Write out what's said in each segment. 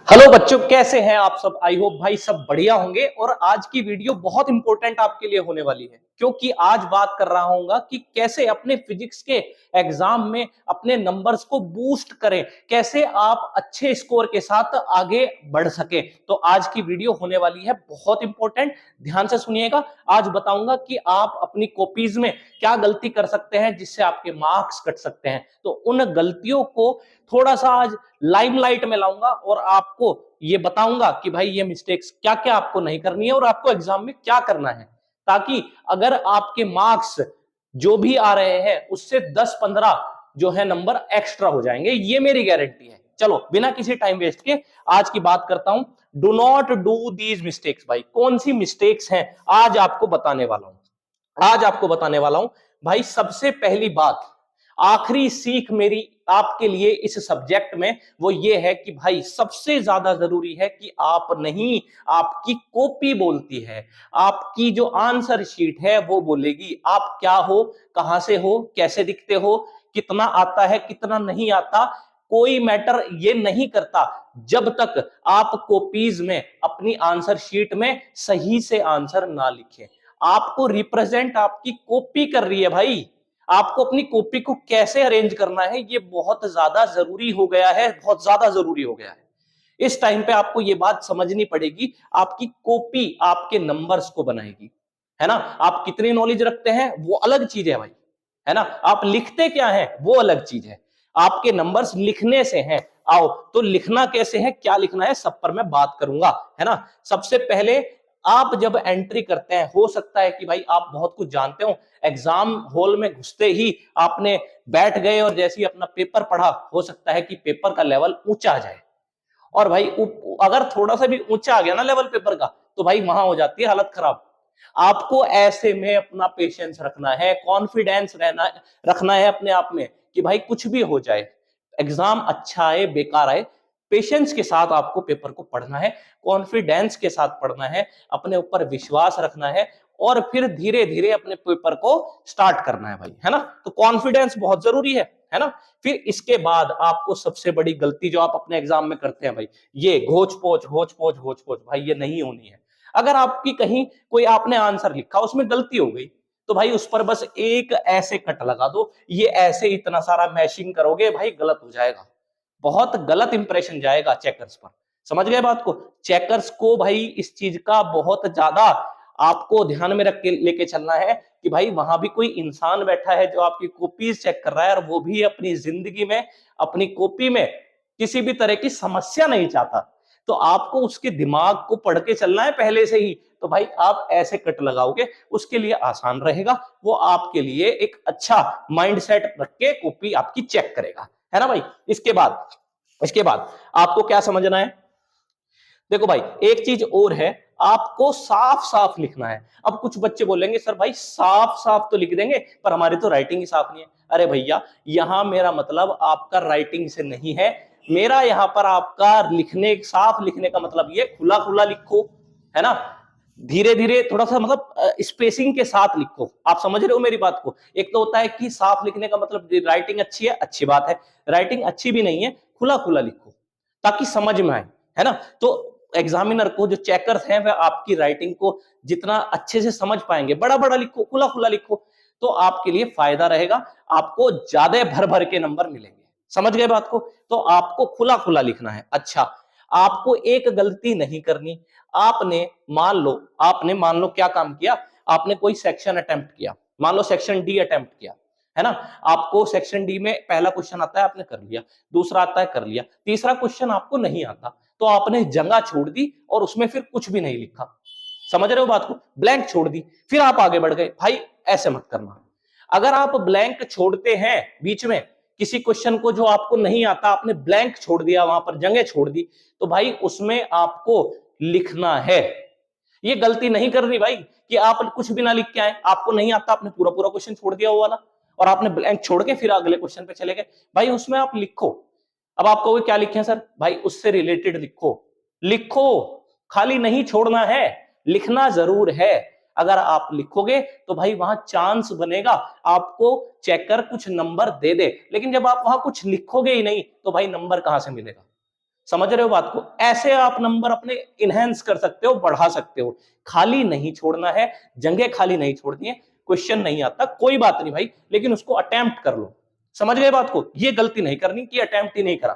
Hello बच्चों, कैसे हैं आप सब। आई होप भाई सब बढ़िया होंगे। और आज की वीडियो बहुत इंपॉर्टेंट आपके लिए होने वाली है, क्योंकि आज बात कर रहा हूँ कि कैसे अपने फिजिक्स के एग्जाम में अपने नंबर्स को बूस्ट करें, कैसे आप अच्छे स्कोर के साथ आगे बढ़ सके। तो आज की वीडियो होने वाली है बहुत इंपॉर्टेंट, ध्यान से सुनिएगा। आज बताऊंगा कि आप अपनी कॉपीज में क्या गलती कर सकते हैं जिससे आपके मार्क्स कट सकते हैं। तो उन गलतियों को थोड़ा सा आज लाइमलाइट में लाऊंगा और आपको ये बताऊंगा कि भाई ये मिस्टेक्स क्या क्या आपको नहीं करनी है और आपको एग्जाम में क्या करना है, ताकि अगर आपके मार्क्स जो भी आ रहे हैं उससे 10-15 जो है नंबर एक्स्ट्रा हो जाएंगे। ये मेरी गारंटी है। चलो बिना किसी टाइम वेस्ट के आज की बात करता हूं। Do not do these mistakes. भाई कौन सी मिस्टेक्स हैं आज आपको बताने वाला हूं। आज आपको बताने वाला हूं भाई। सबसे पहली बात, आखिरी सीख मेरी आपके लिए इस सब्जेक्ट में वो ये है कि भाई सबसे ज्यादा जरूरी है कि आप नहीं, आपकी कॉपी बोलती है। आपकी जो आंसर शीट है वो बोलेगी आप क्या हो, कहां से हो, कैसे दिखते हो, कितना आता है, कितना नहीं आता। कोई मैटर ये नहीं करता जब तक आप कॉपीज में अपनी आंसर शीट में सही से आंसर ना लिखें। आपको रिप्रेजेंट आपकी कॉपी कर रही है भाई। आपको अपनी कॉपी को कैसे अरेंज करना है ये बहुत ज्यादा जरूरी हो गया है, बहुत ज्यादा जरूरी हो गया है। इस टाइम पे आपको ये बात समझनी पड़ेगी। आपकी कॉपी आपके नंबर्स को बनाएगी, है ना। आप कितनी नॉलेज रखते हैं वो अलग चीज है भाई, है ना। आप लिखते क्या है वो अलग चीज है। आपके नंबर्स लिखने से हैं। आओ तो लिखना कैसे है, क्या लिखना है, सब पर मैं बात करूंगा, है ना। सबसे पहले आप जब एंट्री करते हैं, हो सकता है कि भाई आप बहुत कुछ जानते हो, एग्जाम हॉल में घुसते ही आपने बैठ गए और जैसे ही अपना पेपर पढ़ा, हो सकता है कि पेपर का लेवल ऊंचा आ जाए। और भाई अगर थोड़ा सा भी ऊंचा आ गया ना लेवल पेपर का, तो भाई वहां हो जाती है हालत खराब। आपको ऐसे में अपना पेशेंस रखना है, कॉन्फिडेंस रखना है अपने आप में कि भाई कुछ भी हो जाए, एग्जाम अच्छा आए बेकार आए, पेशेंस के साथ आपको पेपर को पढ़ना है, कॉन्फिडेंस के साथ पढ़ना है, अपने ऊपर विश्वास रखना है और फिर धीरे धीरे अपने पेपर को स्टार्ट करना है भाई, है ना। तो कॉन्फिडेंस बहुत जरूरी है ना। फिर इसके बाद आपको सबसे बड़ी गलती जो आप अपने एग्जाम में करते हैं भाई, ये घोच पोच घोच पोच घोच पोच भाई ये नहीं होनी है। अगर आपकी कहीं कोई आपने आंसर लिखा उसमें गलती हो गई, तो भाई उस पर बस एक ऐसे कट लगा दो। ये ऐसे इतना सारा मैशिंग करोगे भाई गलत हो जाएगा, बहुत गलत इंप्रेशन जाएगा चेकर्स पर। समझ गए बात को। चेकर्स को भाई इस चीज का बहुत ज्यादा आपको ध्यान में रख के लेके चलना है कि भाई वहां भी कोई इंसान बैठा है जो आपकी कॉपीज चेक कर रहा है, और वो भी अपनी जिंदगी में अपनी कॉपी में किसी भी तरह की समस्या नहीं चाहता। तो आपको उसके दिमाग को पढ़ के चलना है पहले से ही। तो भाई आप ऐसे कट लगाओगे उसके लिए आसान रहेगा, वो आपके लिए एक अच्छा माइंडसेट रख के कॉपी आपकी चेक करेगा, है ना भाई। इसके बाद आपको क्या समझना है। देखो भाई एक चीज और है, आपको साफ साफ लिखना है। अब कुछ बच्चे बोलेंगे सर भाई साफ साफ तो लिख देंगे पर हमारी तो राइटिंग ही साफ नहीं है। अरे भैया यहां मेरा मतलब आपका राइटिंग से नहीं है, मेरा यहां पर आपका लिखने, साफ लिखने का मतलब ये खुला खुला लिखो, है ना। धीरे धीरे थोड़ा सा मतलब स्पेसिंग के साथ लिखो। आप समझ रहे हो मेरी बात को। एक तो होता है कि साफ लिखने का मतलब राइटिंग अच्छी है, अच्छी बात है। राइटिंग अच्छी भी नहीं है, खुला खुला लिखो ताकि समझ में आए, है ना। तो एग्जामिनर को, जो चेकर्स हैं, वह आपकी राइटिंग को जितना अच्छे से समझ पाएंगे। बड़ा बड़ा लिखो, खुला खुला लिखो, तो आपके लिए फायदा रहेगा, आपको ज्यादा भर भर के नंबर मिलेंगे। समझ गए बात को। तो आपको खुला खुला लिखना है। अच्छा, आपको एक गलती नहीं करनी। आपने मान लो क्या काम किया, आपने कोई सेक्शन अटेम्प्ट किया, मान लो सेक्शन डी अटेम्प्ट किया, है ना। आपको सेक्शन डी में पहला क्वेश्चन आता है, आपने कर लिया, दूसरा आता है, कर लिया, तीसरा क्वेश्चन आपको नहीं आता, तो आपने जगह छोड़ दी और उसमें फिर कुछ भी नहीं लिखा। समझ रहे हो बात को, ब्लैंक छोड़ दी, फिर आप आगे बढ़ गए। भाई ऐसे मत करना। अगर आप ब्लैंक छोड़ते हैं बीच में किसी क्वेश्चन को जो आपको नहीं आता, आपने ब्लैंक छोड़ दिया, वहां पर जगह छोड़ दी, तो भाई उसमें आपको लिखना है। ये गलती नहीं करनी भाई कि आप कुछ भी ना लिख के आए, आपको नहीं आता, आपने पूरा पूरा क्वेश्चन छोड़ दिया वो वाला और आपने ब्लैंक छोड़ के फिर अगले क्वेश्चन पे चले गए। भाई उसमें आप लिखो। अब आप कहोगे क्या लिखें सर, भाई उससे रिलेटेड लिखो। लिखो, खाली नहीं छोड़ना है, लिखना जरूर है। अगर आप लिखोगे तो भाई वहां चांस बनेगा आपको चेकर कुछ नंबर दे दे, लेकिन जब आप वहां कुछ लिखोगे ही नहीं तो भाई नंबर कहां से मिलेगा। समझ रहे हो बात को? ऐसे आप नंबर अपने इनहेंस कर सकते हो, बढ़ा सकते हो। खाली नहीं छोड़ना है, जगह खाली नहीं छोड़नी है। क्वेश्चन नहीं आता कोई बात नहीं भाई, लेकिन उसको अटेम्प्ट कर लो। समझ गए बात को? ये गलती नहीं करनी कि अटेम्प्ट ही नहीं करा,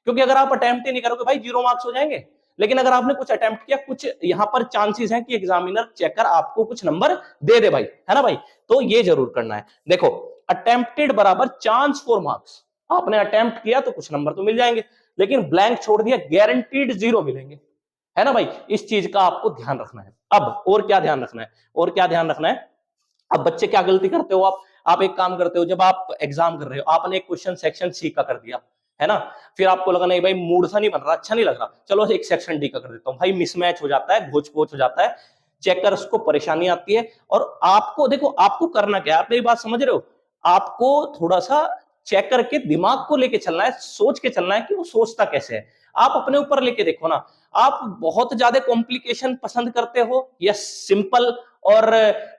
क्योंकि अगर आप अटेम्प्ट ही नहीं करोगे भाई 0 मार्क्स हो जाएंगे। लेकिन अगर आपने कुछ अटेम्प्ट किया, कुछ यहां पर चांसेस हैं कि एग्जामिनर चेकर आपको कुछ नंबर दे दे भाई, है ना भाई? तो ये जरूर करना है। देखो, अटेम्प्टेड बराबर चांस फॉर मार्क्स। आपने अटेम्प्ट किया तो कुछ नंबर तो मिल जाएंगे, लेकिन ब्लैंक छोड़ दिया, गारंटीड 0 मिलेंगे, है ना भाई? इस चीज का आपको ध्यान रखना है। अब और क्या ध्यान रखना है, और क्या ध्यान रखना है? अब बच्चे क्या गलती करते हो आप एक काम करते हो, जब आप एग्जाम कर रहे हो, आपने एक क्वेश्चन सेक्शन सी का कर दिया, है ना? फिर आपको लगा नहीं भाई मूड सा नहीं बन रहा, अच्छा नहीं लग रहा, चलो एक सेक्शन डी का कर देता हूं। भाई मिसमैच हो जाता है, घोच पोच हो जाता है, चेकर्स को परेशानी आती है। और आपको देखो, आपको करना क्या है, आप मेरी बात समझ रहे हो? आपको थोड़ा सा चेकर के दिमाग को लेके चलना है, सोच के चलना है कि वो सोचता कैसे है। आप अपने ऊपर लेके देखो ना, आप बहुत ज्यादा कॉम्प्लिकेशन पसंद करते हो या सिंपल और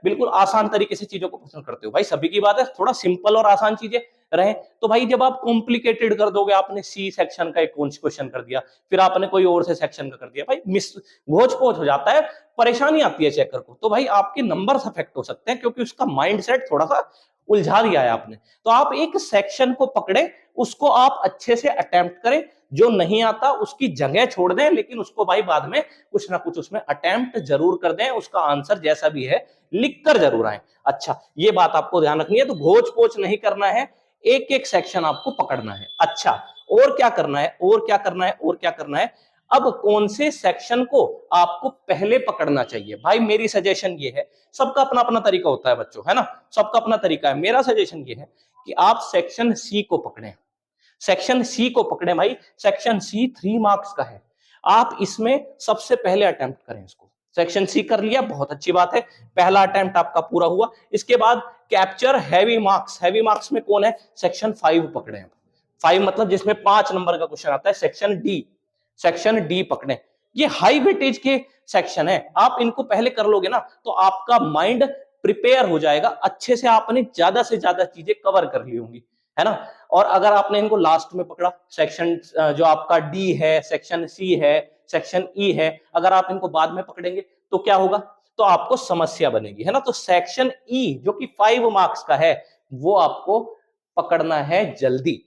बिल्कुल आसान तरीके से चीजों को पसंद करते हो? भाई सभी की बात है, थोड़ा सिंपल और आसान चीजें रहे। तो भाई जब आप कॉम्प्लिकेटेड कर दोगे, आपने सी सेक्शन का एक क्वेश्चन कर दिया, फिर आपने कोई और से सेक्शन का कर दिया, भाई मिस घोच पोच हो जाता है, परेशानी आती है चेकर को। तो भाई आपके नंबर्स अफेक्ट हो सकते हैं, क्योंकि उसका माइंडसेट थोड़ा सा उलझा दिया है आपने। तो आप एक सेक्शन को पकड़े, उसको आप अच्छे से अटेम्प्ट करें, जो नहीं आता उसकी जगह छोड़ दें, लेकिन उसको भाई बाद में कुछ ना कुछ उसमें अटेम्प्ट जरूर कर दें, उसका आंसर जैसा भी है लिख कर जरूर आए। अच्छा, ये बात आपको ध्यान रखनी है। तो घोच पोच नहीं करना है, एक एक सेक्शन आपको पकड़ना है। अच्छा, और क्या करना है, और क्या करना है, और क्या करना है? अब कौन से सेक्शन को आपको पहले पकड़ना चाहिए? भाई मेरी सजेशन ये है, सबका अपना अपना तरीका होता है बच्चों, है ना? सबका अपना तरीका है। मेरा सजेशन ये है कि आप सेक्शन सी को पकड़ें। सेक्शन सी को पकड़े भाई, सेक्शन सी 3 मार्क्स का है। आप इसमें सबसे पहले अटेम्प्ट करें इसको। सेक्शन सी कर लिया, बहुत अच्छी बात है, पहला अटेम्प्ट आपका पूरा हुआ। इसके बाद capture heavy marks. Heavy marks में कौन है? सेक्शन 5 पकड़े हैं। 5 मतलब जिसमें 5 नंबर का क्वेश्चन आता है, सेक्शन डी। सेक्शन डी पकड़े, ये हाई वेटेज के सेक्शन है। आप इनको पहले कर लोगे ना, तो आपका माइंड प्रिपेयर हो जाएगा, अच्छे से आपने ज्यादा से ज्यादा चीजें कवर कर ली होंगी, है ना? और अगर आपने इनको लास्ट में पकड़ा, सेक्शन जो आपका डी है, सेक्शन सी है, सेक्शन ई है, अगर आप इनको बाद में पकड़ेंगे तो क्या होगा? तो आपको समस्या बनेगी, है ना? तो सेक्शन ई जो कि 5 मार्क्स का है, वो आपको पकड़ना है जल्दी।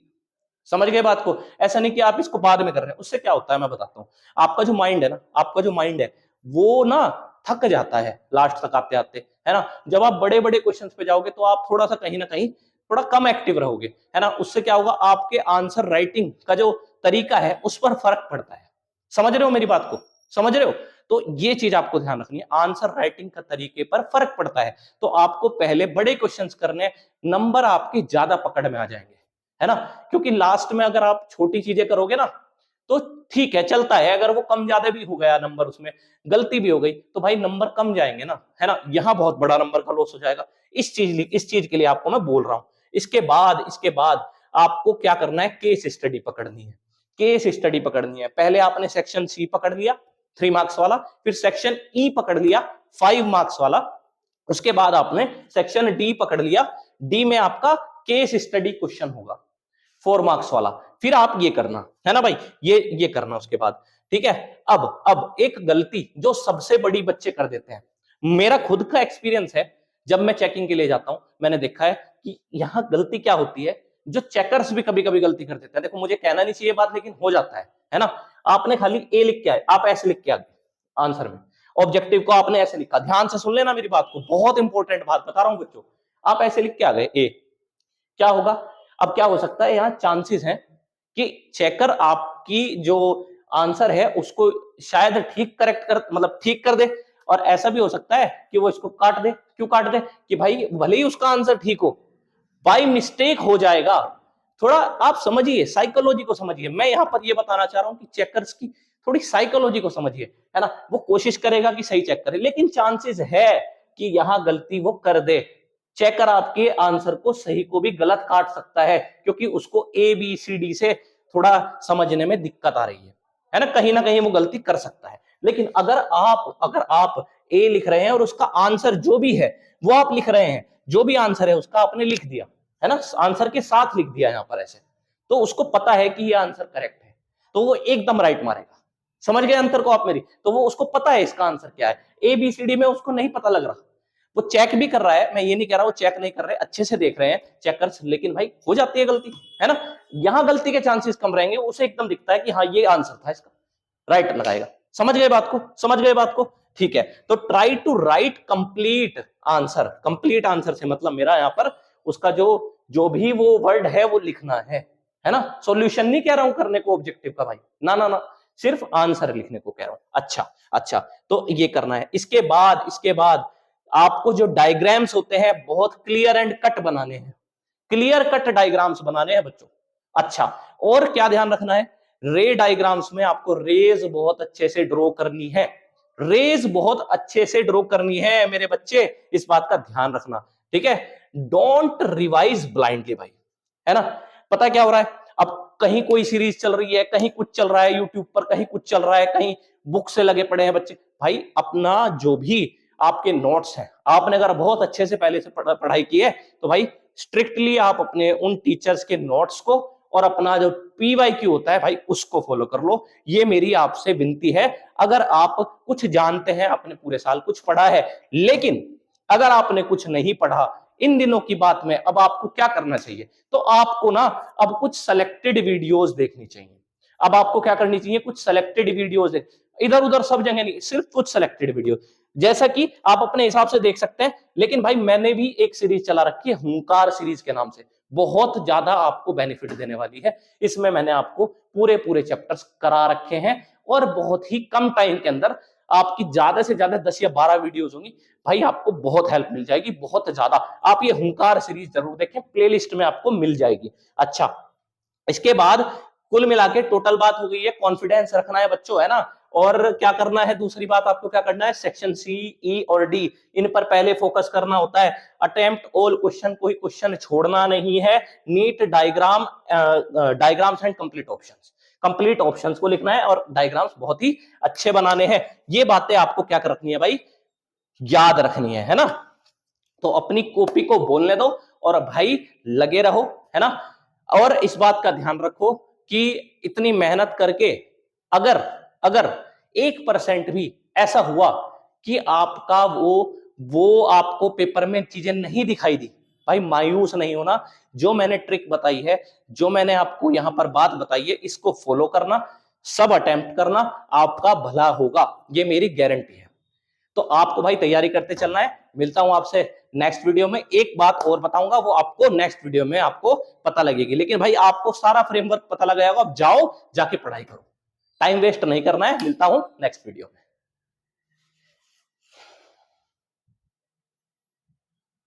समझ गए बात को? ऐसा नहीं कि आप इसको बाद में कर रहे हैं, उससे क्या होता है मैं बताता हूं। आपका जो माइंड है ना, आपका जो माइंड है वो ना थक जाता है लास्ट तक आते आते, है ना? जब आप बड़े बड़े क्वेश्चंस पे जाओगे तो आप थोड़ा सा कहीं ना कहीं थोड़ा कम एक्टिव रहोगे, है ना? उससे क्या होगा, आपके आंसर राइटिंग का जो तरीका है उस पर फर्क पड़ता है। समझ रहे हो मेरी बात को? समझ रहे हो? तो ये चीज आपको ध्यान रखनी है, आंसर राइटिंग का तरीके पर फर्क पड़ता है। तो आपको पहले बड़े क्वेश्चंस करने, नंबर आपके ज्यादा पकड़ में आ जाएंगे, है ना? क्योंकि लास्ट में अगर आप छोटी चीजें करोगे ना, तो ठीक है, चलता है। अगर वो कम ज्यादा भी हो गया नंबर, उसमें गलती भी हो गई, तो भाई नंबर कम जाएंगे ना, है ना? यहां बहुत बड़ा नंबर का लॉस हो जाएगा। इस चीज के लिए आपको मैं बोल रहा हूं। इसके बाद आपको क्या करना है? केस स्टडी पकड़नी है। केस स्टडी पकड़नी है। पहले आपने सेक्शन सी पकड़ लिया 3 मार्क्स वाला, फिर सेक्शन ई पकड़ लिया 5 मार्क्स वाला, उसके बाद आपने सेक्शन डी पकड़ लिया। डी में आपका केस स्टडी क्वेश्चन होगा 4 मार्क्स वाला। फिर आप ये करना, है ना भाई? ये करना उसके बाद, ठीक है? अब एक गलती जो सबसे बड़ी बच्चे कर देते हैं, मेरा खुद का एक्सपीरियंस है, जब मैं चेकिंग के लिए जाता हूं, मैंने देखा है कि यहां गलती क्या होती है, जो चेकर्स भी कभी कभी गलती कर देते हैं। देखो, मुझे कहना नहीं चाहिए बात, लेकिन हो जाता है ना? आपने खाली ए लिख के आए, आप ऐसे लिख के आ गए आंसर में, ऑब्जेक्टिव को आपने ऐसे लिखा। ध्यान से सुन लेना मेरी बात को, बहुत इंपॉर्टेंट बात बता रहा हूं बच्चों। आप ऐसे लिख के आ गए ए, क्या होगा? अब क्या हो सकता है, यहाँ चांसेस हैं कि चेकर आपकी जो आंसर है उसको शायद ठीक करेक्ट कर, मतलब ठीक कर दे। और ऐसा भी हो सकता है कि वो इसको काट दे। क्यों काट दे? कि भाई भले ही उसका आंसर ठीक हो, बाई मिस्टेक हो जाएगा। थोड़ा आप समझिए, साइकोलॉजी को समझिए। मैं यहां पर ये बताना चाह रहा हूं कि चेकर्स की थोड़ी साइकोलॉजी को समझिए, है ना? वो कोशिश करेगा कि सही चेक करे, लेकिन चांसेस है कि यहां गलती वो कर दे। चेकर आपके आंसर को सही को भी गलत काट सकता है, क्योंकि उसको ए बी सी डी से थोड़ा समझने में दिक्कत आ रही है ना? कहीं वो गलती कर सकता है। लेकिन अगर आप ए लिख रहे हैं और उसका आंसर जो भी है वो आप लिख रहे हैं, जो भी आंसर है उसका आपने लिख दिया, है ना? आंसर के साथ लिख दिया यहां पर ऐसे, तो उसको पता है कि ये आंसर करेक्ट है। तो वो एकदम राइट मारेगा। समझ गए अंतर को आप मेरी? तो वो उसको पता है इसका आंसर क्या है। ABCD में उसको नहीं पता लग रहा, वो चेक भी कर रहा है, मैं ये नहीं कह रहा वो चेक नहीं कर रहे, अच्छे से देख रहे हैं चेकर्स, लेकिन भाई हो जाती है गलती, है ना। यहां गलती के चांसेस कम रहेंगे, उसे एकदम दिखता है कि हाँ ये आंसर था इसका, राइट लगाएगा। समझ गए बात को? समझ गए बात को? ठीक है, तो try to write complete answer. Complete answer से मतलब मेरा यहां पर उसका जो जो भी वो वर्ड है वो लिखना है ना। सॉल्यूशन नहीं कह रहा हूं करने को ऑब्जेक्टिव का भाई, ना ना ना, सिर्फ आंसर लिखने को कह रहा हूं। अच्छा अच्छा, तो ये करना है। इसके बाद आपको जो डायग्राम्स होते हैं बहुत क्लियर एंड कट बनाने हैं, क्लियर कट डायग्राम्स बनाने हैं बच्चों। अच्छा, और क्या ध्यान रखना है, रे डायग्राम्स में आपको रेज बहुत अच्छे से ड्रॉ करनी है, रेज बहुत अच्छे से ड्रॉ करनी है मेरे बच्चे, इस बात का ध्यान रखना, ठीक है। डोंट रिवाइज ब्लाइंडली भाई, है ना। पता क्या हो रहा है, अब कहीं कोई सीरीज चल रही है, कहीं कुछ चल रहा है यूट्यूब पर, कहीं कुछ चल रहा है, कहीं बुक से लगे पड़े हैं बच्चे। भाई अपना जो भी आपके नोट्स हैं, आपने अगर बहुत अच्छे से पहले से पढ़ाई की है तो भाई स्ट्रिक्टली आप अपने उन टीचर्स के नोट्स को और अपना जो PYQ होता है भाई उसको फॉलो कर लो। ये मेरी आपसे विनती है। अगर आप कुछ जानते हैं, आपने पूरे साल कुछ पढ़ा है, लेकिन अगर आपने कुछ नहीं पढ़ा इन दिनों की बात में, अब आपको क्या करना चाहिए, तो आपको ना अब कुछ सेलेक्टेड वीडियोस देखनी चाहिए। अब आपको क्या करनी चाहिए, कुछ सेलेक्टेड वीडियोस देख, इधर उधर सब जगह नहीं, सिर्फ कुछ सेलेक्टेड वीडियो। जैसा कि आप अपने हिसाब से देख सकते हैं, लेकिन भाई मैंने भी एक सीरीज चला रखी है हुंकार सीरीज के नाम से, बहुत ज्यादा आपको बेनिफिट देने वाली है। इसमें मैंने आपको पूरे पूरे चैप्टर्स करा रखे हैं और बहुत ही कम टाइम के अंदर आपकी ज्यादा से ज्यादा 10 या 12 वीडियोस होंगी भाई, आपको बहुत हेल्प मिल जाएगी, बहुत ज्यादा। आप ये हुंकार सीरीज जरूर देखें, प्लेलिस्ट में आपको मिल जाएगी। अच्छा, इसके बाद कुल मिला के टोटल बात हो गई है, कॉन्फिडेंस रखना है बच्चों, है ना। और क्या करना है, दूसरी बात आपको क्या करना है, सेक्शन C, E और D इन पर पहले फोकस करना होता है। अटेम्प्ट ऑल क्वेश्चन, कोई क्वेश्चन छोड़ना नहीं है। NEET diagram, diagrams and complete options, complete options को लिखना है और डायग्राम्स बहुत ही अच्छे बनाने हैं। ये बातें आपको क्या कर रखनी है भाई, याद रखनी है ना। तो अपनी कॉपी को बोलने दो और भाई लगे रहो, है ना। और इस बात का ध्यान रखो कि इतनी मेहनत करके अगर अगर 1% भी ऐसा हुआ कि आपका वो आपको पेपर में चीजें नहीं दिखाई दी, भाई मायूस नहीं होना। जो मैंने ट्रिक बताई है, जो मैंने आपको यहां पर बात बताई है, इसको फॉलो करना, सब अटेम्प्ट करना, आपका भला होगा, ये मेरी गारंटी है। तो आपको भाई तैयारी करते चलना है। मिलता हूं आपसे नेक्स्ट वीडियो में। एक बात और बताऊंगा, वो आपको नेक्स्ट वीडियो में आपको पता लगेगी, लेकिन भाई आपको सारा फ्रेमवर्क पता लग जाएगा। अब जाओ, जाके पढ़ाई करो, टाइम वेस्ट नहीं करना है। मिलता हूं नेक्स्ट वीडियो में।